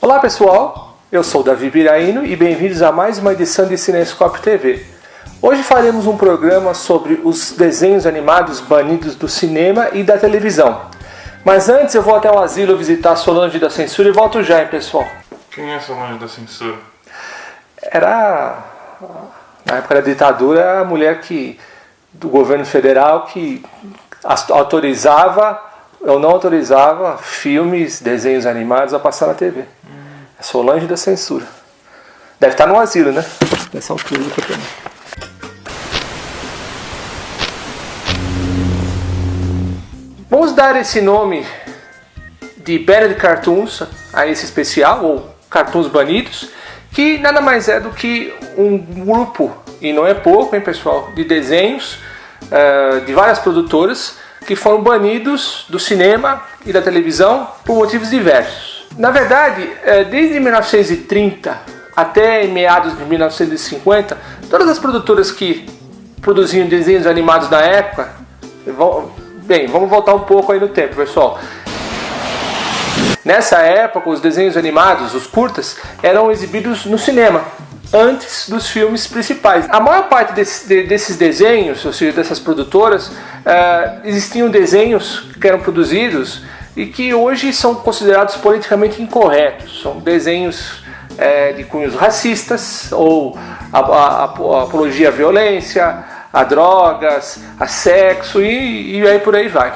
Olá pessoal, eu sou Davi Biraino e bem-vindos a mais uma edição de Cinescope TV. Hoje faremos um programa sobre os desenhos animados banidos do cinema e da televisão. Mas antes eu vou até o asilo visitar Solange da Censura e volto já, hein, pessoal. Quem é Solange da Censura? Era, na época da ditadura, a mulher do governo federal que autorizava ou não autorizava filmes, desenhos animados a passar na TV. É Solange da Censura. Deve estar no asilo, né? Nessa altura do campeonato. Vamos dar esse nome de Banned Cartoons a esse especial, ou Cartoons Banidos, que nada mais é do que um grupo, e não é pouco, hein, pessoal, de desenhos de várias produtoras que foram banidos do cinema e da televisão por motivos diversos. Na verdade, desde 1930 até meados de 1950, todas as produtoras que produziam desenhos animados na época, vamos voltar um pouco aí no tempo, pessoal. Nessa época, os desenhos animados, os curtas, eram exibidos no cinema, antes dos filmes principais. A maior parte desses desenhos, ou seja, dessas produtoras, existiam desenhos que eram produzidos e que hoje são considerados politicamente incorretos. São desenhos de cunhos racistas ou apologia à violência, a drogas, a sexo e aí por aí vai.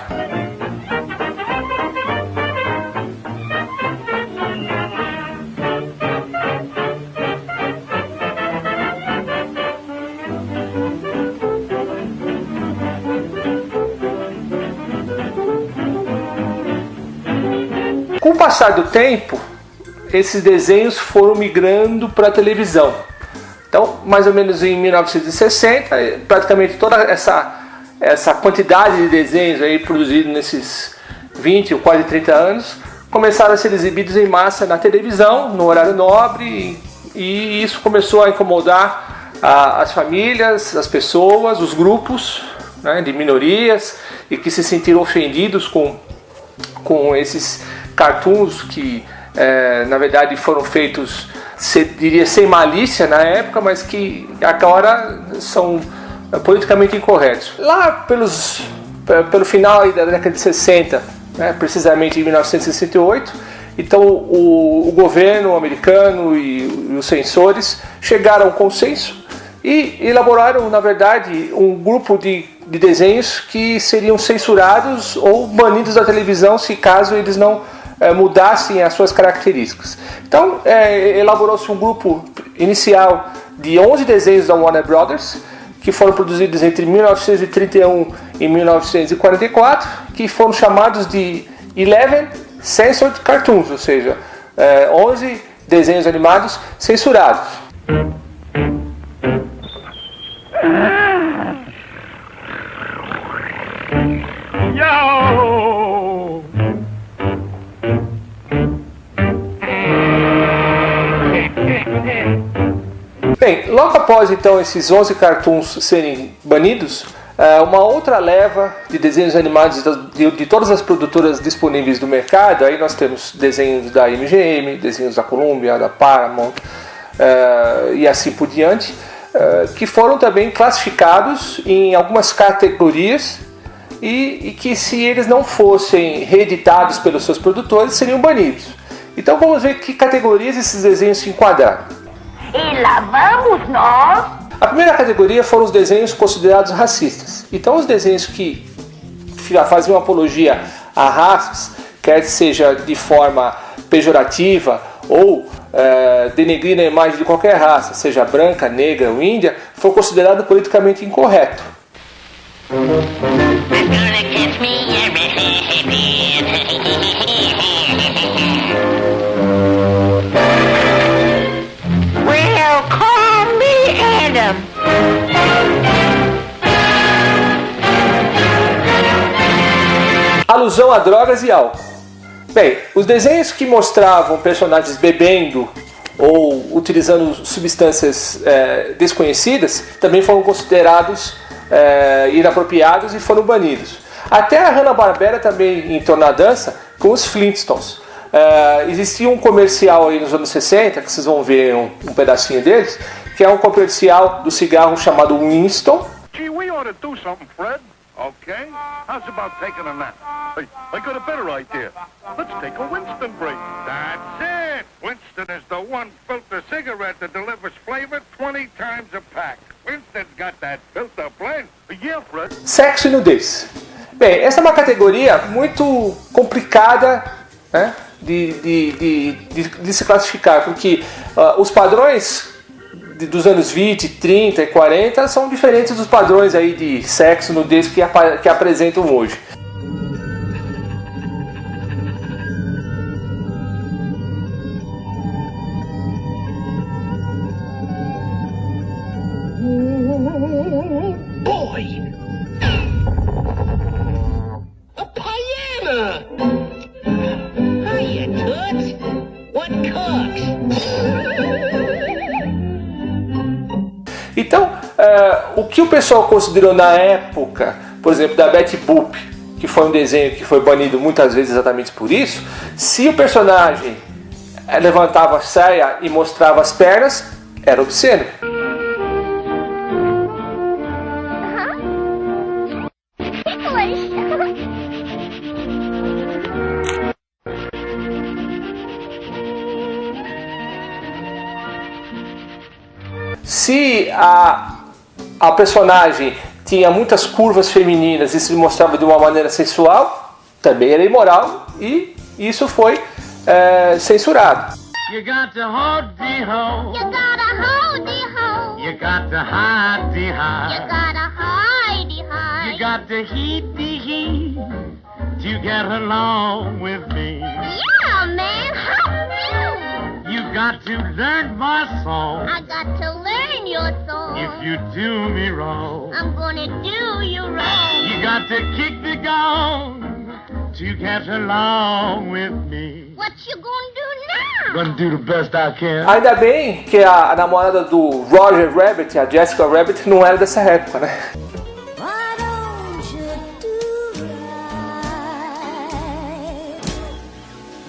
Com o passar do tempo, esses desenhos foram migrando para a televisão. Então, mais ou menos em 1960, praticamente toda essa quantidade de desenhos aí produzidos nesses 20 ou quase 30 anos começaram a ser exibidos em massa na televisão, no horário nobre, e isso começou a incomodar as famílias, as pessoas, os grupos, né, de minorias e que se sentiram ofendidos com esses cartoons que na verdade foram feitos, diria, sem malícia na época, mas que agora são politicamente incorretos. Lá pelo final da década de 60, né, precisamente em 1968, então o governo americano e os censores chegaram a um consenso e elaboraram, na verdade, um grupo de desenhos que seriam censurados ou banidos da televisão se caso eles não mudassem as suas características. Então, elaborou-se um grupo inicial de 11 desenhos da Warner Brothers, que foram produzidos entre 1931 e 1944, que foram chamados de 11 Censored Cartoons, ou seja, 11 desenhos animados censurados. Yo! Bem, logo após então esses 11 cartoons serem banidos, uma outra leva de desenhos animados de todas as produtoras disponíveis do mercado, aí nós temos desenhos da MGM, desenhos da Columbia, da Paramount e assim por diante, que foram também classificados em algumas categorias e que, se eles não fossem reeditados pelos seus produtores, seriam banidos. Então vamos ver que categorias esses desenhos se enquadraram. E lá vamos nós! A primeira categoria foram os desenhos considerados racistas. Então os desenhos que faziam apologia a raças, quer seja de forma pejorativa ou denegrindo a imagem de qualquer raça, seja branca, negra ou índia, foi considerado politicamente incorreto. Well, call me Adam. Alusão a drogas e álcool. Bem, os desenhos que mostravam personagens bebendo ou utilizando substâncias desconhecidas também foram considerados inapropriados e foram banidos. Até a Hanna-Barbera também entrou na dança com os Flintstones. existia um comercial aí nos anos 60, que vocês vão ver um pedacinho deles, que é um comercial do cigarro chamado Winston. Gee, we ought to do something, Fred. Okay? How's about taking a nap? Hey, I got a better idea. Let's take a Winston break. That's it. Winston is the one filter cigarette that delivers flavor 20 times a pack. Winston's got that filter blend. Yeah, Fred. Sexo e nudez. Bem, essa é uma categoria muito complicada, né, de se classificar, porque os padrões dos anos 20, 30 e 40 são diferentes dos padrões aí de sexo, nudez que apresentam hoje. Boy! A hyena! Hiya, Toots! What cooks? Então, o que o pessoal considerou na época, por exemplo, da Betty Boop, que foi um desenho que foi banido muitas vezes exatamente por isso, se o personagem levantava a saia e mostrava as pernas, era obsceno. Se a personagem tinha muitas curvas femininas e se mostrava de uma maneira sensual, também era imoral e isso foi censurado. You got to hold the hoe. You gotta hold the hoe. You got to hide the You hide. gotta hide the You hide. got to heat the heat to get along with me. Yeah, man, how you? You got to learn my song. I got to learn your song. If you do me wrong, I'm gonna do you wrong. you got to kick the gong to get along with me. What you gonna do now? Gonna do the best I can. Ainda bem que a namorada do Roger Rabbit, a Jessica Rabbit, não era dessa época, né? Why don't you do right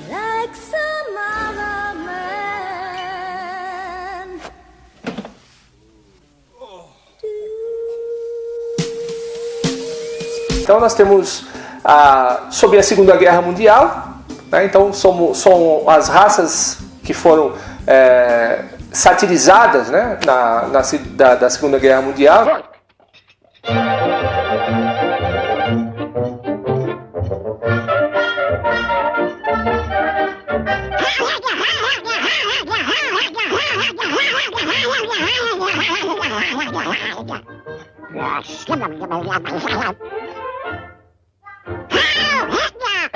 like some other man? Então nós temos sobre a Segunda Guerra Mundial, né? Então são as raças que foram satirizadas, né? da Segunda Guerra Mundial.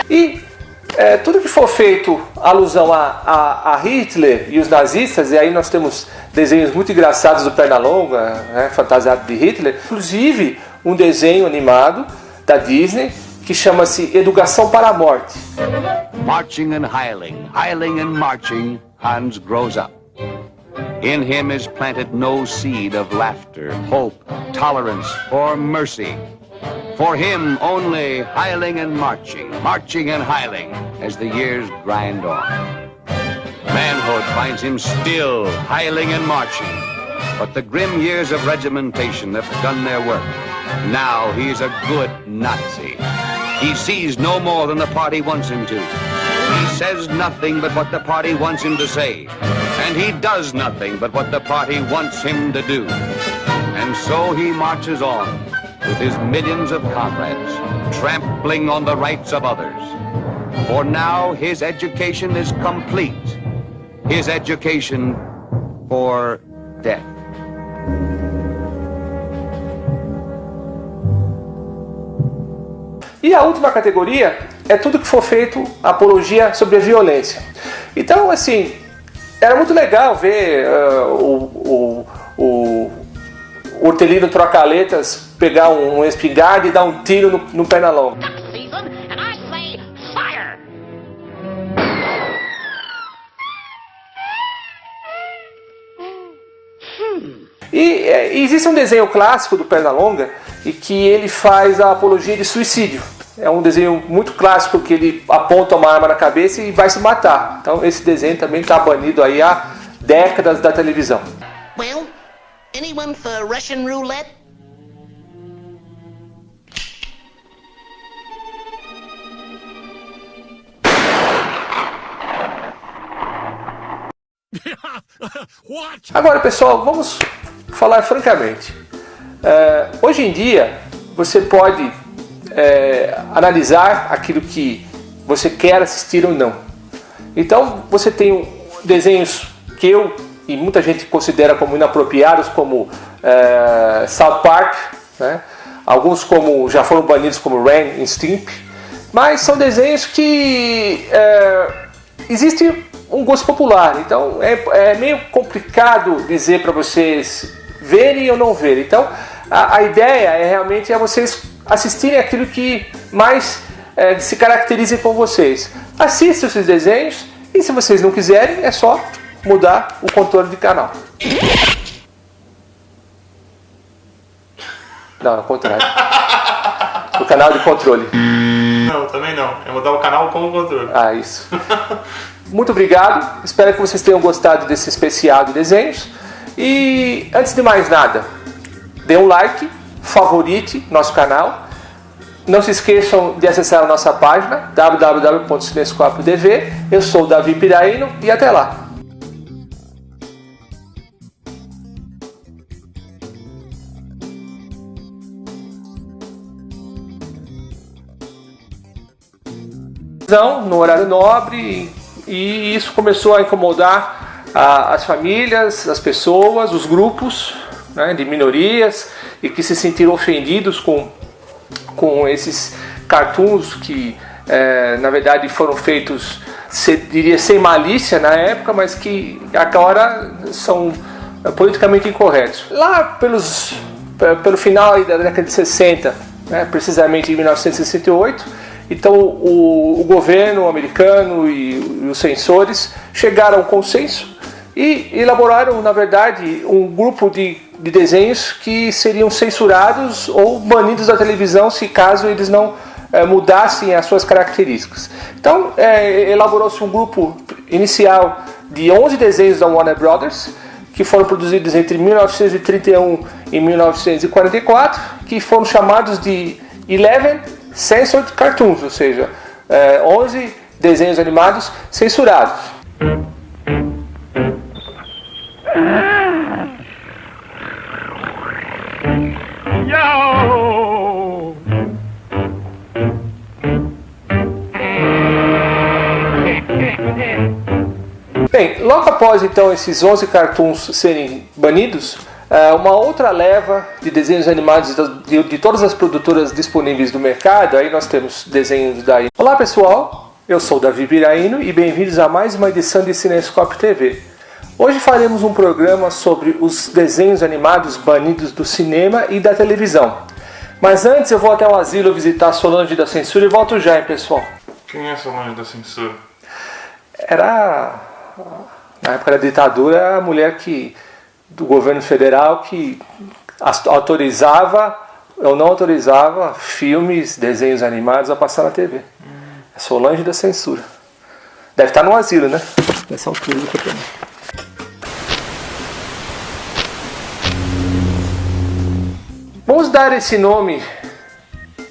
E tudo que for feito alusão a Hitler e os nazistas, e aí nós temos desenhos muito engraçados do Pernalonga, né, fantasiado de Hitler, inclusive um desenho animado da Disney que chama-se Educação para a Morte. Marching and hiling and marching, Hans grows up. In him is planted no seed of laughter, hope, tolerance, or mercy. For him only hiling and marching, marching and hiling, as the years grind on. Manhood finds him still hiling and marching, but the grim years of regimentation have done their work. Now he's a good Nazi. He sees no more than the party wants him to. He says nothing but what the party wants him to say. And he does nothing but what the party wants him to do. And so he marches on with his millions of comrades, trampling on the rights of others. For now his education is complete. His education for death. E a última categoria é tudo que for feito apologia sobre a violência. Então, assim, era muito legal ver o Hortelino Trocaletas pegar um espingarda e dar um tiro no Pernalonga. Season, and I say fire! E existe um desenho clássico do Pernalonga e que ele faz a apologia de suicídio. é um desenho muito clássico que ele aponta uma arma na cabeça e vai se matar. Então esse desenho também está banido aí há décadas da televisão. Well, anyone for Russian roulette? Agora, pessoal, vamos falar francamente. Hoje em dia, você pode analisar aquilo que você quer assistir ou não. Então, você tem desenhos que eu e muita gente considera como inapropriados, como South Park, né? Alguns como já foram banidos, como Ren e Stimpy, mas são desenhos que existe um gosto popular, então é meio complicado dizer para vocês verem ou não verem. Então a ideia realmente vocês assistirem aquilo que mais se caracterize com vocês. Assistam esses desenhos e se vocês não quiserem é só mudar o controle de canal. Não, é o contrário. O canal de controle. Não, também não. É mudar o canal com o controle. Ah, isso. Muito obrigado. Espero que vocês tenham gostado desse especial de desenhos. E antes de mais nada, dê um like, favorite nosso canal. Não se esqueçam de acessar a nossa página www.cinescope.tv. Eu sou o Davi Piraino e até lá. No horário nobre, e isso começou a incomodar as famílias, as pessoas, os grupos, né, de minorias e que se sentiram ofendidos com esses cartoons que na verdade foram feitos, diria, sem malícia na época, mas que agora são politicamente incorretos. Lá pelo final da década de 60, né, precisamente em 1968, então o governo americano e os censores chegaram a um consenso e elaboraram, na verdade, um grupo de desenhos que seriam censurados ou banidos da televisão se caso eles não mudassem as suas características. Então elaborou-se um grupo inicial de 11 desenhos da Warner Brothers, que foram produzidos entre 1931 e 1944, que foram chamados de 11 Censored Cartoons, ou seja, 11 desenhos animados censurados. Yo! Bem, logo após então esses 11 cartoons serem banidos, uma outra leva de desenhos animados de todas as produtoras disponíveis do mercado. Aí nós temos desenhos da... Olá pessoal, eu sou o Davi Piraino e bem-vindos a mais uma edição de Cinescope TV. Hoje faremos um programa sobre os desenhos animados banidos do cinema e da televisão. Mas antes eu vou até o asilo visitar a Solange da Censura e volto já, hein, pessoal. Quem é Solange da Censura? Era, na época da ditadura, a mulher do governo federal que autorizava ou não autorizava filmes, desenhos animados a passar na TV. É Solange da Censura. Deve estar no asilo, né? Nessa altura do campeonato. Vamos dar esse nome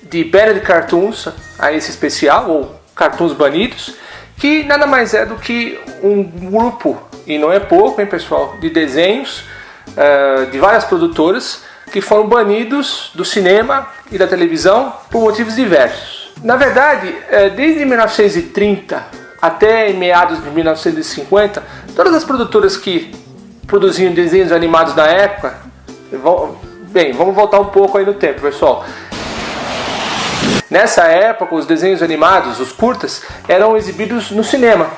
de Banned Cartoons a esse especial, ou Cartoons Banidos, que nada mais é do que um grupo, e não é pouco, hein, pessoal, de desenhos de várias produtoras que foram banidos do cinema e da televisão por motivos diversos. Na verdade, desde 1930 até meados de 1950, todas as produtoras que produziam desenhos animados na época... Bem, vamos voltar um pouco aí no tempo, pessoal. Nessa época, os desenhos animados, os curtas, eram exibidos no cinema,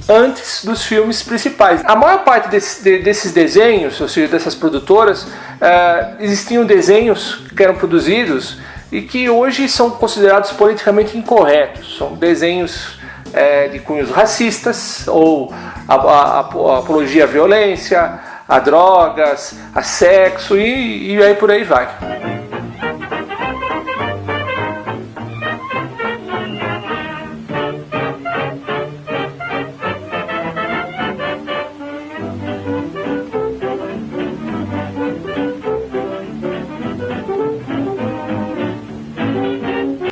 antes dos filmes principais. A maior parte desses desenhos, ou seja, dessas produtoras, existiam desenhos que eram produzidos e que hoje são considerados politicamente incorretos. São desenhos de cunhos racistas, ou apologia à violência, a drogas, a sexo e aí por aí vai.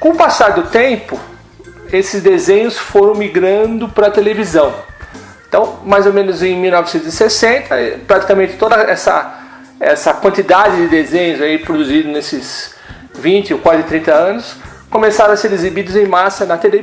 Com o passar do tempo, esses desenhos foram migrando para a televisão. Então, mais ou menos em 1960, praticamente toda essa quantidade de desenhos aí produzidos nesses 20 ou quase 30 anos começaram a ser exibidos em massa na televisão.